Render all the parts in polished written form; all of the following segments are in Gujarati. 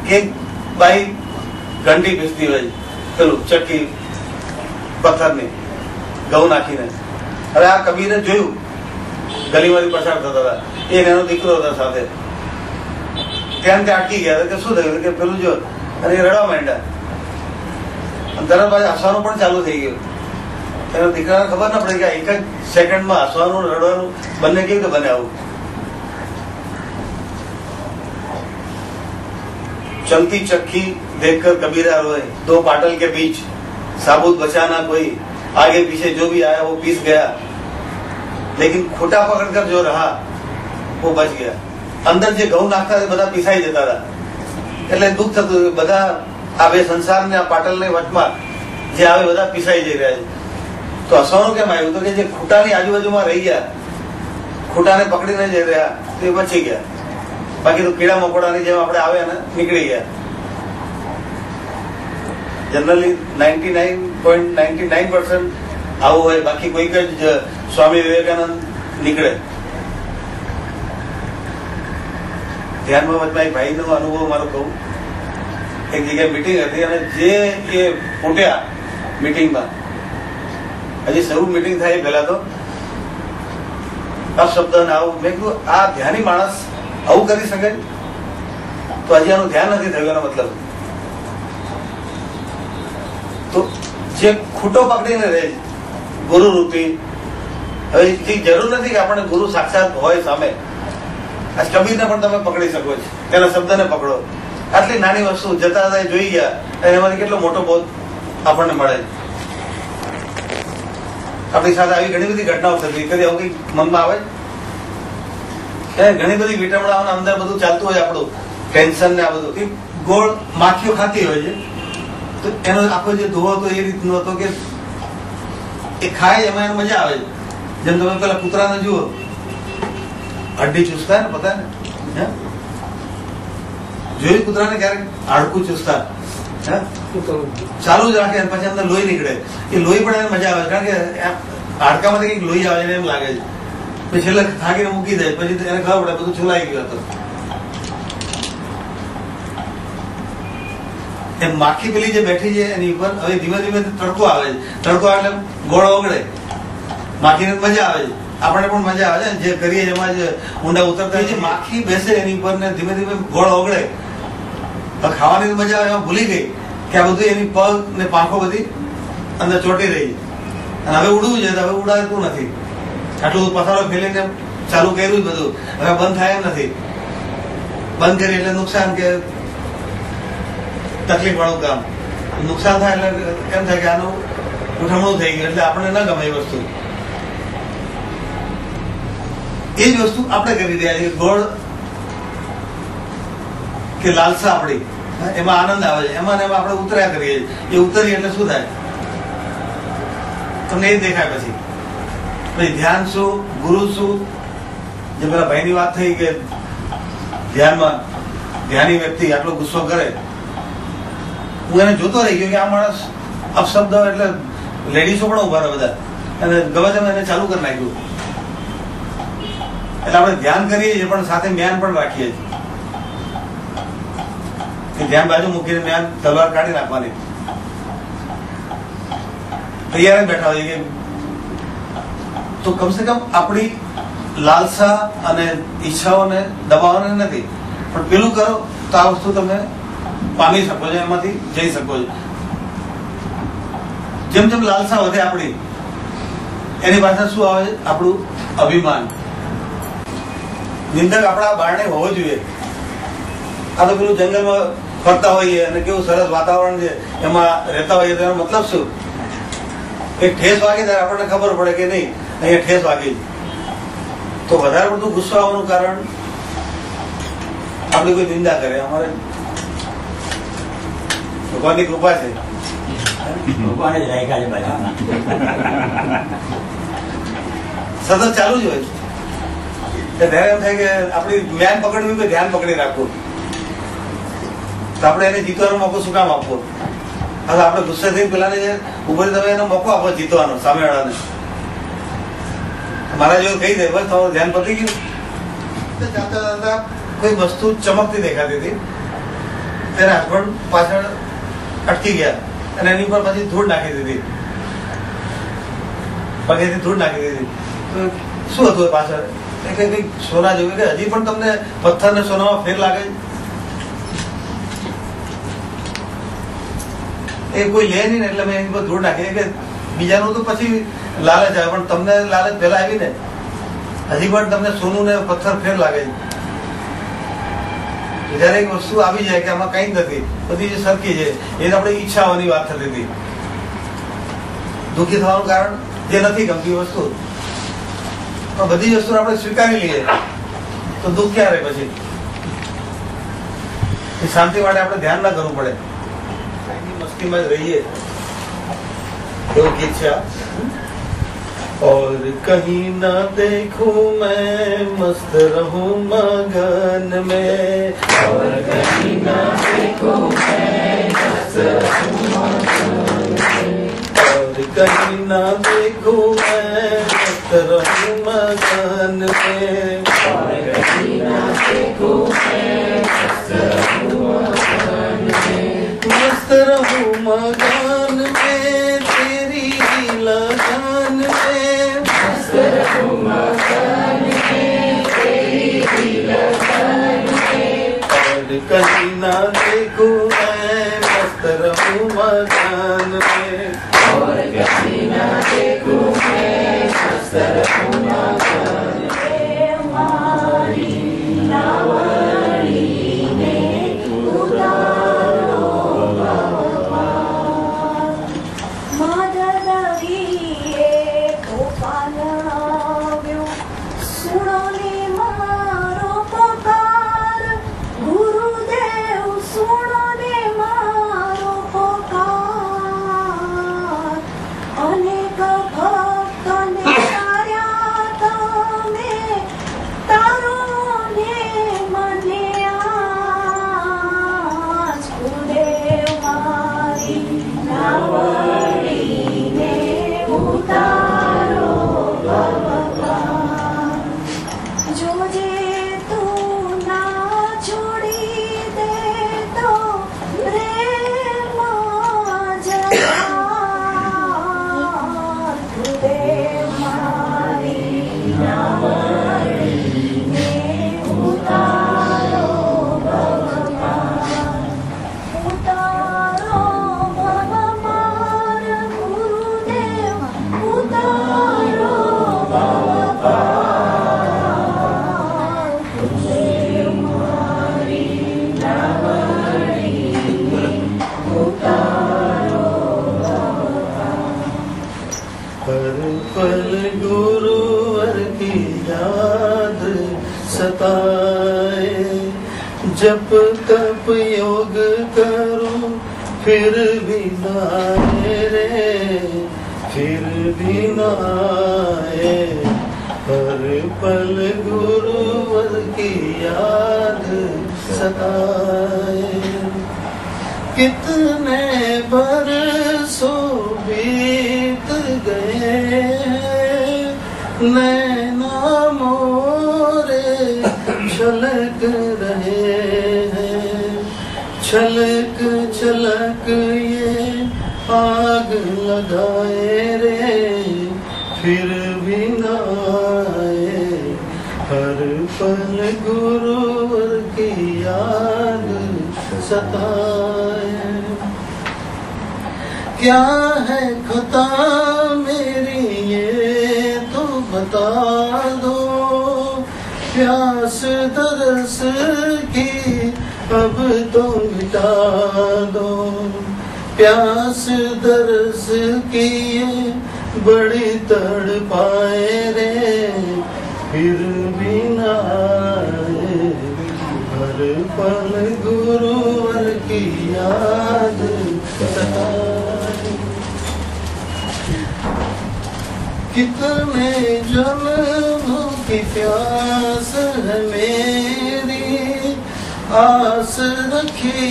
કે બાઈ ઘંટી પીસતી હોય પેલું ચક્કી પથ્થરની ઘઉં નાખીને. હવે આ કબીરે જોયું ગલીમાંથી પસાર થતા હતા, એનો દીકરો હતો સાથે. ત્યાં અટકી ગયા કે શું થયું કે પેલું જો, અને એ રડવા માંડ્યા. તરત બાજુ હસવાનું પણ ચાલુ થઈ ગયું. એના દીકરાને ખબર ના પડે કે એક જ સેકન્ડમાં હસવાનું રડવાનું બંને કેવી રીતે બને આવું. चलती चक्की देखकर कबीरा रोए, दो पाटल के बीच साबुत बचा ना कोई, आगे पीछे जो भी आया वो पीस गया, लेकिन खूटा पकड़कर जो रहा वो बच गया. અંદર જે ઘઉં નાખતા બધા પીસાઈ જતા હતા, એટલે દુઃખ થતું. બધા આ બે સંસાર ને આ પાટલ ની વચમાં જે આવે બધા પીસાઈ જઈ રહ્યા છે. તો હસવાનું કેમ આવ્યું? તો કે જે ખૂટાની આજુબાજુમાં રહી ગયા, ખૂટાને પકડીને જઈ રહ્યા તે બચી ગયા. બાકી તો કીડા મકોડાની જેમ આપણે આવે ને નીકળી ગયા. જનરલી 99.99% આવું હોય. બાકી કોઈક જ સ્વામી વિવેકાનંદ નીકળે. ધ્યાનમાં વચમાં એક ભાઈનો અનુભવ મારો કહું. એક જગ્યાએ મિટિંગ હતી અને જે એ ફૂટ્યા મિટિંગમાં, હજી શરૂ મિટિંગ થાય પહેલા તો અપશબ્દ ને આવું. મેં કીધું આ ધ્યાની માણસ આવું કરી શકે? તો હજી આનું ધ્યાન નથી થયું એનો મતલબ. તો જે ખૂટો પકડીને રહે ગુરુ રૂપી, હવે જરૂર નથી કે આપણને ગુરુ સાક્ષાત હોય સામે. આ કબીરને પણ તમે પકડી શકો છો, તેના શબ્દને પકડો. આટલી નાની વસ્તુ જતા હતા જોઈ ગયા અને એમાંથી કેટલો મોટો બોધ આપણને મળે. આપણી સાથે આવી ઘણી બધી ઘટનાઓ થતી. કદી આવું કઈ મનમાં આવે? ઘણી બધી વિટમણાઓને અંદર બધું ચાલતું હોય, આપણું ટેન્શન ને આ બધું. ગોળ માખીઓ ખાતી હોય છે, તો એનો આખો જે ધોવો હતો એ રીતનો હતો કે એ ખાય એમાં એને મજા આવે છે. જેમ તમે પેલા કૂતરાને જુઓ, હડ્ડી ચૂસતા ને પતા ને, જોયું કૂતરાને ક્યારેક હાડકું ચૂસતા ચાલુ જ રાખે પછી અંદર લોહી નીકળે. એ લોહી પણ એને મજા આવે, કારણ કે હાડકામાંથી કઈક લોહી આવે એમ લાગે છે. પછી છેલ્લે થાકીને મૂકી દે, પછી એને ખબર પડે બધું છોલાઈ ગયું હતું. એ માખી પેલી જે બેઠી છે એની ઉપર હવે ધીમે ધીમે તડકો આવે છે. તડકો આવે એટલે ગોળ ઓગળે, માખીને મજા આવે છે, આપણને પણ મજા આવે છે. જે કરીએ એમાં જ ઊંડા ઉતરતા હોય છે. માખી બેસે એની ઉપર ને ધીમે ધીમે ગોળ ઓગળે. ખાવાની મજા આવે, એમાં ભૂલી ગઈ કે આ બધું એની પગ ને પાંખો બધી અંદર ચોટી રહી અને હવે ઉડવું છે, હવે ઉડાડતું નથી. આટલું પથારો ફેલીને ચાલુ કર્યું બધું, હવે બંધ થાય એમ નથી. બંધ કરી એટલે નુકસાન કે તકલીફ વાળું કામ. નુકસાન થાય એટલે એમ થાય કે આનું ઉઠમણું થઈ ગયું, એટલે આપણને ન ગમે એ વસ્તુ. એ જ વસ્તુ આપણે કરી રહ્યા છીએ. ગોળ કે લાલસા આપણી, એમાં આનંદ આવે છે, એમાં આપણે ઉતર્યા કરીએ છીએ. એ ઉતરીએ એટલે શું થાય તમને એ દેખાય. પછી ધ્યાન શું, ગુરુ શું? જે પેલા ભાઈની વાત થઈ કે ધ્યાનમાં ધ્યાની વ્યક્તિ આટલો ગુસ્સો કરે, હું એને જોતો રહી ગયો કે આ માણસ અપશબ્દ એટલે લેડીઝો પણ ઉભા રહે બધા, અને ગમે તેમ એને ચાલુ કરી નાખ્યું. એટલે આપણે ધ્યાન કરીએ છીએ પણ સાથે જ્ઞાન પણ રાખીએ છીએ. ધ્યાન બાજુ મૂકીને જ્ઞાન તલવાર કાઢી નાખવાની તૈયાર જ બેઠા હોય કે તો કમસે કમ આપણી લાલસા અને ઈચ્છાઓને દબાવવાની નથી, પણ પેલું કરો તો આ વસ્તુ તમે પામી શકો છો, એમાંથી જઈ શકો છો. જેમ જેમ લાલસા વધે આપણી, એની પાછળ શું આવે? આપણું અભિમાન. નિંદક આપણા બારણે હોવો જોઈએ. આ તો પેલું જંગલમાં ફરતા હોઈએ અને કેવું સરસ વાતાવરણ છે એમાં રહેતા હોઈએ, તો એનો મતલબ શું? એક ઠેસ વાગે ત્યારે આપણને ખબર પડે કે નહીં અહીંયા ઠેસ વાગી. તો વધારે પડતું ગુસ્સો આવવાનું કારણ આપણી કોઈ નિંદા કરે. અમારે ભગવાનની કૃપા છે, સતત ચાલુ જ હોય. ત્યારે એમ થાય કે આપણી જ્ઞાન પકડવું કે ધ્યાન પકડી રાખવું, તો આપણે એને જીતવાનો મોકો શું કામ આપવો? હવે આપણે ગુસ્સે થઈ પેલાને જે ઉભરી તમે એનો મોકો આપો જીતવાનો સામેવાળાને. મારા જેવું કહી દે બસ તમારું ધ્યાન પકડી ગયું. જાતા કોઈ વસ્તુ ચમકતી દેખાતી હતી, तेरा हस्बैंड पाछળ અટકી ગયા અને એની ઉપર પછી ધૂળ નાખી દીધી, પગેથી ધૂળ નાખી દીધી. તો શું હતું પાછળ? કંઈક સોના જેવું કે હજી પણ તમને પથ્થર ને સોનામાં ફેર લાગે? એ કોઈ લે નહીં ને એટલે મેં એની પર ધૂળ નાખી કે બીજાનું તો પછી લાલચ આવે, પણ તમને લાલચ પહેલા આવી ને, હજી પણ તમને સોનું ને પથ્થર ફેર લાગે છે. જયારે એક વસ્તુ આવી જાય કે આમાં કઈ નથી, બધી જે સરખી છે, એ આપણી ઈચ્છાઓની વાત થતી હતી. દુઃખી થવાનું કારણ જે નથી ગમતી વસ્તુ, પણ બધી વસ્તુ આપણે સ્વીકારી લઈએ તો દુઃખ ક્યાં રહે? પછી શાંતિ માટે આપણે ધ્યાન ના કરવું પડે, મસ્તીમાં જ રહીએ. એવું ગીત છે આ. और कहीं ना देखूं मैं मस्त रहूं मगन में, और कहीं ना देखूं मैं मस्त रहूं मगन में, और कहीं ना देखूं मैं मस्त रहूं मगन में, और कहीं ना देखूं मैं मस्त रहूं मगन में, मस्त रहूं मगन में तेरी लगन में, मस्त रहूं मगन में तेरी लगन में, और कहीं ना देखूं मैं मस्त रहूं मगन में, और कहीं ना देखूं मैं मस्त रहूं मगन में. हमारी नावड़ी ने उतारो सताए, जप तप योग करूं फिर भी ना आए रे, फिर भी ना आए. हर पल गुरुवर की याद सताए. कितने बरसों बीत गए नैना मोरे छलक रहे हैं, छलक छलक ये आग लगाए रे, फिर भी ना आए. हर पल गुरुवर की याद सताए. क्या है खता मेरी ये तो बता दो, प्यास तरस की अब तो मिटा दो. प्यास तरस की ये बड़ी तड़पाए रे, फिर भी ना आए. हर पल गुरुवर की याद सताए. कितने जन्मों की प्यास है मेरी, आस रखी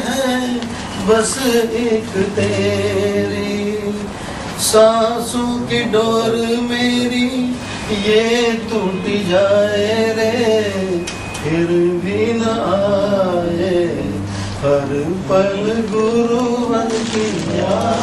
है बस एक तेरी. सांसों की डोर मेरी ये टूट जाए रे, फिर भी न आए. हर पल गुरुवर की याद